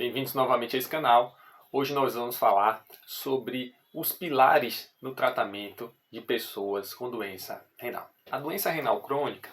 Bem-vindos novamente a esse canal. Hoje nós vamos falar sobre os pilares no tratamento de pessoas com doença renal. A doença renal crônica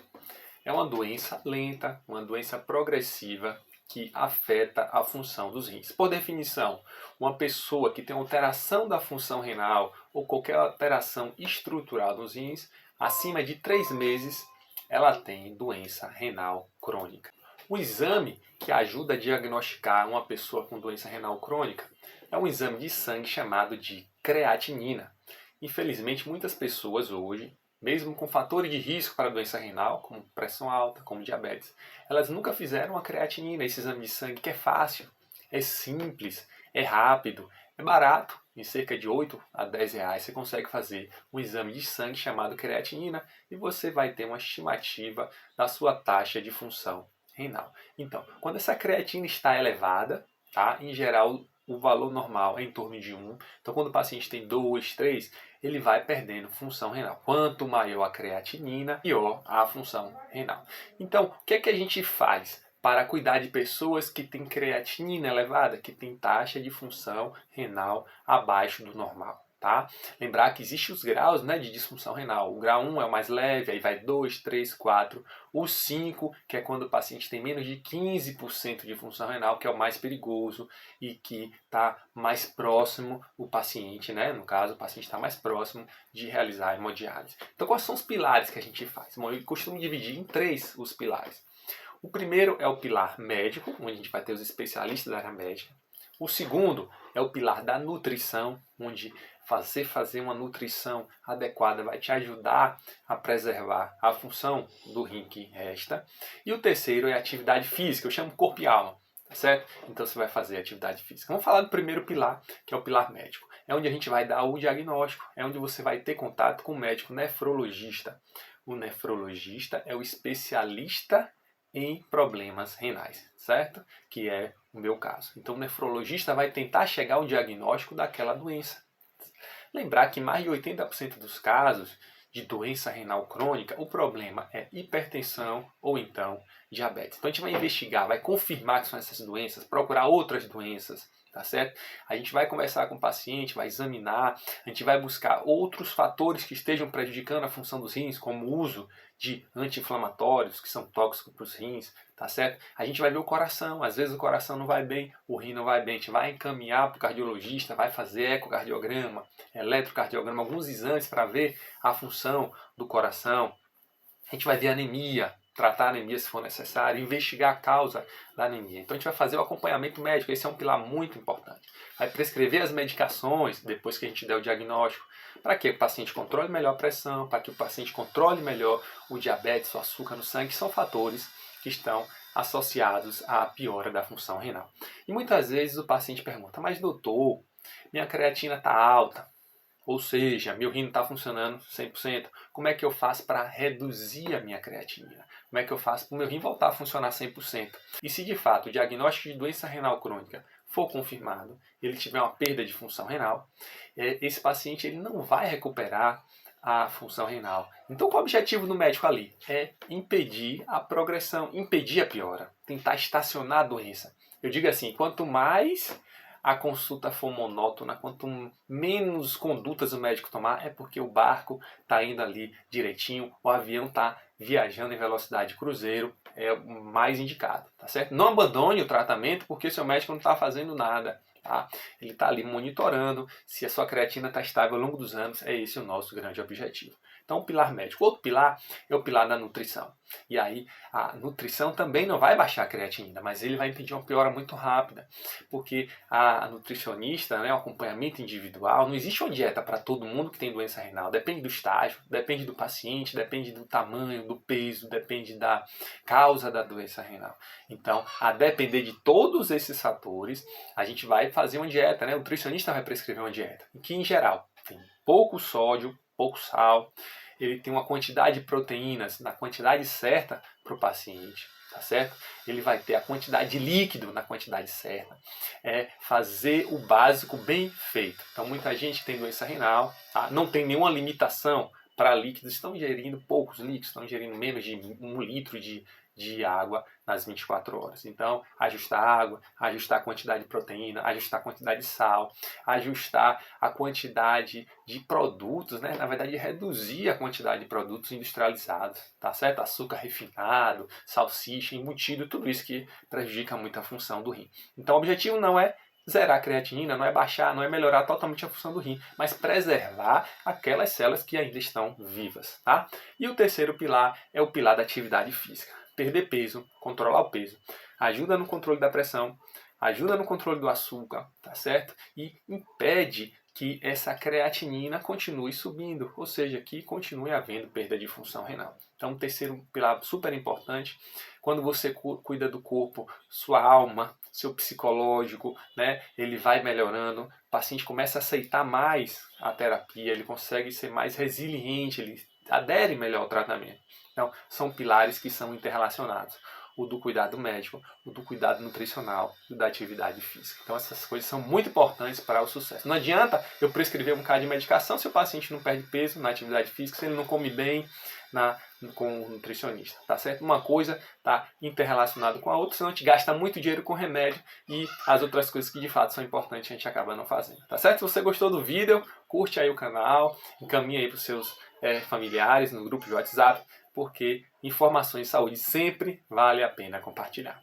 é uma doença lenta, uma doença progressiva que afeta a função dos rins. Por definição, uma pessoa que tem alteração da função renal ou qualquer alteração estrutural dos rins, acima de 3 meses, ela tem doença renal crônica. O exame que ajuda a diagnosticar uma pessoa com doença renal crônica é um exame de sangue chamado de creatinina. Infelizmente, muitas pessoas hoje, mesmo com fatores de risco para a doença renal, como pressão alta, como diabetes, elas nunca fizeram a creatinina, esse exame de sangue que é fácil, é simples, é rápido, é barato. Em cerca de 8 a 10 reais você consegue fazer um exame de sangue chamado creatinina e você vai ter uma estimativa da sua taxa de função renal. Então, quando essa creatina está elevada, tá? Em geral o valor normal é em torno de 1. Então, quando o paciente tem 2, 3, ele vai perdendo função renal. Quanto maior a creatinina, pior a função renal. Então, o que é que a gente faz para cuidar de pessoas que têm creatinina elevada, que têm taxa de função renal abaixo do normal? Tá? Lembrar que existem os graus, né, de disfunção renal. O grau 1 é o mais leve, aí vai 2, 3, 4. O 5, que é quando o paciente tem menos de 15% de função renal, que é o mais perigoso e que está mais próximo, o paciente, né, no caso, o paciente está mais próximo de realizar a hemodiálise. Então, quais são os pilares que a gente faz? Bom, eu costumo dividir em 3 os pilares. O primeiro é o pilar médico, onde a gente vai ter os especialistas da área médica. O segundo é o pilar da nutrição, onde fazer uma nutrição adequada vai te ajudar a preservar a função do rim que resta. E o terceiro é a atividade física, eu chamo corpo e alma, tá certo? Então você vai fazer atividade física. Vamos falar do primeiro pilar, que é o pilar médico. É onde a gente vai dar o diagnóstico, é onde você vai ter contato com o médico nefrologista. O nefrologista é o especialista em problemas renais, certo? Que é o meu caso. Então o nefrologista vai tentar chegar ao diagnóstico daquela doença. Lembrar que mais de 80% dos casos de doença renal crônica, o problema é hipertensão ou então diabetes. Então a gente vai investigar, vai confirmar que são essas doenças, procurar outras doenças, tá certo? A gente vai conversar com o paciente, vai examinar, a gente vai buscar outros fatores que estejam prejudicando a função dos rins, como o uso de anti-inflamatórios, que são tóxicos para os rins, tá certo? A gente vai ver o coração, às vezes o coração não vai bem, o rim não vai bem, a gente vai encaminhar para o cardiologista, vai fazer ecocardiograma, eletrocardiograma, alguns exames para ver a função do coração. A gente vai ver anemia, tratar a anemia se for necessário, investigar a causa da anemia. Então a gente vai fazer o acompanhamento médico, esse é um pilar muito importante. Vai prescrever as medicações depois que a gente der o diagnóstico, para que o paciente controle melhor a pressão, para que o paciente controle melhor o diabetes, o açúcar no sangue, que são fatores que estão associados à piora da função renal. E muitas vezes o paciente pergunta, mas doutor, minha creatina está alta, ou seja, meu rim não está funcionando 100%. Como é que eu faço para reduzir a minha creatinina? Como é que eu faço para o meu rim voltar a funcionar 100%? E se de fato o diagnóstico de doença renal crônica for confirmado, ele tiver uma perda de função renal, esse paciente ele não vai recuperar a função renal. Então qual é o objetivo do médico ali? É impedir a progressão, impedir a piora, tentar estacionar a doença. Eu digo assim, quanto mais a consulta for monótona, quanto menos condutas o médico tomar, é porque o barco está indo ali direitinho, o avião está viajando em velocidade cruzeiro, é o mais indicado, tá certo? Não abandone o tratamento porque seu médico não está fazendo nada, tá? Ele está ali monitorando se a sua creatina está estável ao longo dos anos, é esse o nosso grande objetivo. Então, o pilar médico. Outro pilar é o pilar da nutrição. E aí, a nutrição também não vai baixar a creatinina, mas ele vai impedir uma piora muito rápida, porque a nutricionista, né, o acompanhamento individual, não existe uma dieta para todo mundo que tem doença renal. Depende do estágio, depende do paciente, depende do tamanho, do peso, depende da causa da doença renal. Então, a depender de todos esses fatores, a gente vai fazer uma dieta, né? O nutricionista vai prescrever uma dieta, que em geral tem pouco sódio, pouco sal, ele tem uma quantidade de proteínas na quantidade certa para o paciente, tá certo? Ele vai ter a quantidade de líquido na quantidade certa. É fazer o básico bem feito. Então muita gente que tem doença renal, tá? Não tem nenhuma limitação para líquidos, estão ingerindo poucos líquidos, estão ingerindo menos de 1 litro de de água nas 24 horas. Então, ajustar a água, ajustar a quantidade de proteína, ajustar a quantidade de sal, ajustar a quantidade de produtos, né? Na verdade, reduzir a quantidade de produtos industrializados, tá certo? Açúcar refinado, salsicha, embutido, tudo isso que prejudica muito a função do rim. Então, o objetivo não é zerar a creatinina, não é baixar, não é melhorar totalmente a função do rim, mas preservar aquelas células que ainda estão vivas, tá? E o terceiro pilar é o pilar da atividade física. Perder peso, controlar o peso, ajuda no controle da pressão, ajuda no controle do açúcar, tá certo? E impede que essa creatinina continue subindo, ou seja, que continue havendo perda de função renal. Então, o terceiro pilar super importante, quando você cuida do corpo, sua alma, seu psicológico, né, ele vai melhorando, o paciente começa a aceitar mais a terapia, ele consegue ser mais resiliente, ele adere melhor ao tratamento. Então, são pilares que são interrelacionados. O do cuidado médico, o do cuidado nutricional e o da atividade física. Então, essas coisas são muito importantes para o sucesso. Não adianta eu prescrever um bocado de medicação se o paciente não perde peso na atividade física, se ele não come bem com o nutricionista, tá certo? Uma coisa está interrelacionada com a outra, senão a gente gasta muito dinheiro com remédio e as outras coisas que de fato são importantes a gente acaba não fazendo, tá certo? Se você gostou do vídeo, curte aí o canal, encaminha aí para os seus familiares no grupo de WhatsApp, porque informações de saúde sempre vale a pena compartilhar.